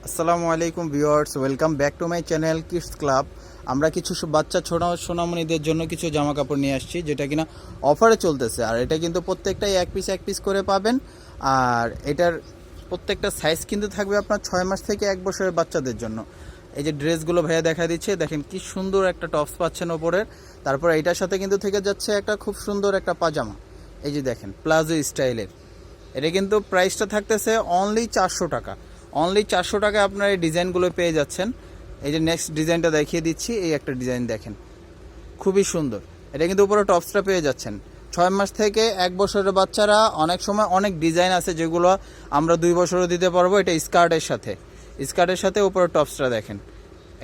আসসালামু আলাইকুম viewers, welcome back to my channel kids club. আমরা কিছু বাচ্চা সোনামণিদের জন্য কিছু জামা কাপড় নিয়ে আসছি, যেটা কিনা অফারে চলতেছে। আর এটা কিন্তু প্রত্যেকটাই এক পিস করে পাবেন। আর এটার প্রত্যেকটা সাইজ কিন্তু থাকবে আপনার 6 মাস থেকে 1 বছরের বাচ্চাদের জন্য। এই যে ড্রেসগুলো ভাইয়া দেখা দিচ্ছে, দেখেন কি সুন্দর একটা টপস পাচ্ছেন ওপরের। তারপর এটার সাথে কিন্তু থেকে যাচ্ছে একটা খুব সুন্দর একটা পাজামা। এই যে দেখেন প্লাজো স্টাইলের। এটা কিন্তু প্রাইসটা থাকতেছে অনলি 400 টাকা। অনলি 400 টাকায় আপনার এই ডিজাইনগুলো পেয়ে যাচ্ছেন। এই যে নেক্সট ডিজাইনটা দেখিয়ে দিচ্ছি, এই একটা ডিজাইন দেখেন, খুবই সুন্দর। এটা কিন্তু উপরে টপসটা পেয়ে যাচ্ছেন। 6 মাস থেকে 1 বছরের বাচ্চারা, অনেক সময় অনেক ডিজাইন আছে যেগুলো আমরা 2 বছরও দিতে পারবো। এটা স্কার্টের সাথে উপরে টপসটা দেখেন।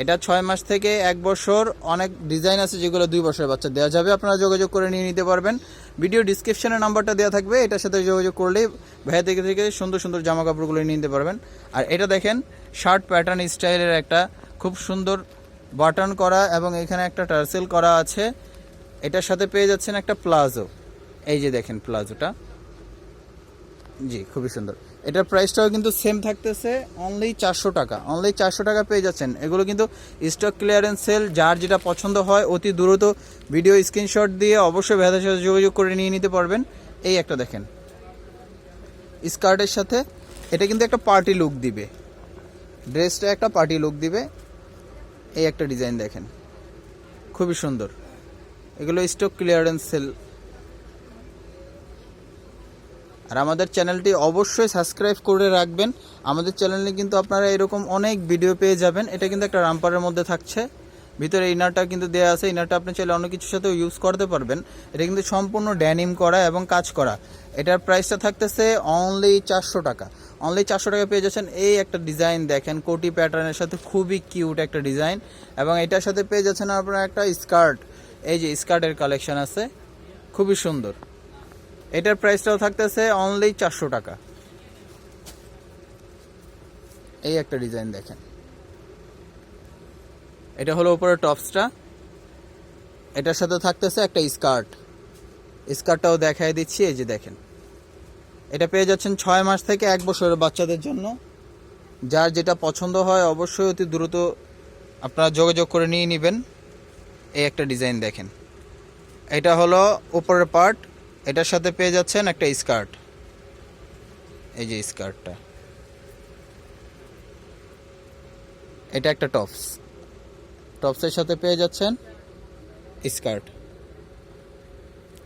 এটা 6 মাস থেকে 1 বছর, অনেক ডিজাইন আছে যেগুলো 2 বছরের বাচ্চা দেওয়া যাবে। আপনারা যোগাযোগ করে নিয়ে নিতে পারবেন। ভিডিও ডিসক্রিপশনে নাম্বারটা দেওয়া থাকবে, এটার সাথে যোগাযোগ করলেই ভাইয়া থেকে সুন্দর সুন্দর জামা কাপড়গুলো নিয়ে নিতে পারবেন। আর এটা দেখেন শার্ট প্যাটার্ন স্টাইলের একটা খুব সুন্দর বাটন করা, এবং এখানে একটা টার্সেল করা আছে। এটার সাথে পেয়ে যাচ্ছেন একটা প্লাজো। এই যে দেখেন প্লাজোটা, জি খুবই সুন্দর। এটার প্রাইসটাও কিন্তু সেম থাকতেছে, অনলি 400 টাকা। অনলি 400 টাকা পেয়ে যাচ্ছেন। এগুলো কিন্তু স্টক ক্লিয়ারেন্স সেল। যার যেটা পছন্দ হয় অতি দ্রুত ভিডিও স্ক্রিনশট দিয়ে অবশ্যই ভাইয়াদের সাথে যোগাযোগ করে নিয়ে নিতে পারবেন। এই একটা দেখেন স্কার্টের সাথে, এটা কিন্তু একটা পার্টি লুক দিবে, ড্রেসটা একটা পার্টি লুক দিবে। এই একটা ডিজাইন দেখেন, খুবই সুন্দর। এগুলো স্টক ক্লিয়ারেন্স সেল। আর আমাদের চ্যানেলটি অবশ্যই সাবস্ক্রাইব করে রাখবেন। আমাদের চ্যানেলে কিন্তু আপনারা এরকম অনেক ভিডিও পেয়ে যাবেন। এটা কিন্তু একটা রামপারের মধ্যে থাকছে, ভিতরে ইনারটা কিন্তু দেওয়া আছে। ইনারটা আপনি চাইলে অন্য কিছুর সাথেও ইউজ করতে পারবেন। এটা কিন্তু সম্পূর্ণ ড্যানিম করা এবং কাজ করা। এটার প্রাইসটা থাকতেছে অনলি 400 টাকা। অনলি 400 টাকা পেয়ে যাচ্ছেন। এই একটা ডিজাইন দেখেন, কোটি প্যাটার্নের সাথে খুবই কিউট একটা ডিজাইন। এবং এটার সাথে পেয়ে যাচ্ছেন আপনারা একটা স্কার্ট। এই যে স্কার্টের কালেকশন আছে, খুবই সুন্দর। এটার প্রাইসটাও থাকতেছে অনলি 400 টাকা। এই একটা ডিজাইন দেখেন, এটা হলো উপরে টপসটা। এটার সাথে থাকতেছে একটা স্কার্টটাও দেখাই দিচ্ছি। এই যে দেখেন, এটা পেয়ে যাচ্ছেন 6 মাস থেকে 1 বছরের বাচ্চাদের জন্য। যার যেটা পছন্দ হয় অবশ্যই অতি দ্রুত আপনারা যোগাযোগ করে নিয়ে নেবেন। এই একটা ডিজাইন দেখেন, এটা হলো উপরের পার্ট। এটার সাথে পেয়ে যাচ্ছেন একটা স্কার্ট। এই যে স্কার্টটা, এটা একটা টপসের সাথে পেয়ে যাচ্ছেন স্কার্ট।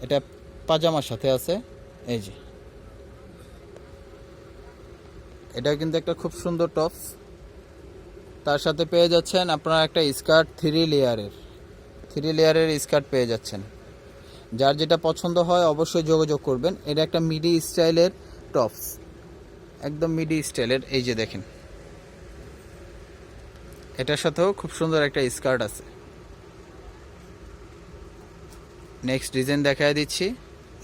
এটা পাজামার সাথে আছে। এই যে এটা কিন্তু একটা খুব সুন্দর টপস। তার সাথে পেয়ে যাচ্ছেন আপনারা একটা স্কার্ট, 3 লেয়ারের স্কার্ট পেয়ে যাচ্ছেন। যার যেটা পছন্দ হয় অবশ্যই যোগাযোগ করবেন। এটা একটা মিডি স্টাইলের টপস, একদম মিডি স্টাইলের। এই যে দেখেন, এটার সাথেও খুব সুন্দর একটা স্কার্ট আছে। নেক্সট ডিজাইন দেখায় দিচ্ছি।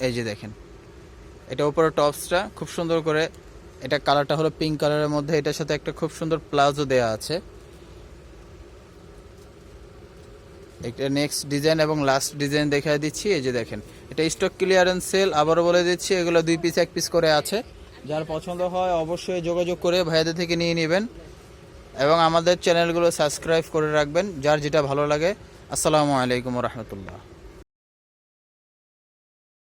এই যে দেখেন, এটা উপরে টপসটা খুব সুন্দর করে, এটা কালারটা হলো পিঙ্ক কালারের মধ্যে। এটার সাথে একটা খুব সুন্দর প্লাজো দেওয়া আছে। একটা নেক্সট ডিজাইন এবং লাস্ট ডিজাইন দেখায় দিচ্ছি। এই যে দেখেন, এটা স্টক ক্লিয়ারেন্স সেল। আবারও বলে দিচ্ছি, এগুলো 2 পিস 1 পিস করে আছে। যার পছন্দ হয় অবশ্যই যোগাযোগ করে ভাইয়াদের থেকে নিয়ে নেবেন, এবং আমাদের চ্যানেলগুলো সাবস্ক্রাইব করে রাখবেন যার যেটা ভালো লাগে। আসসালামু আলাইকুম রহমতুল্লাহ।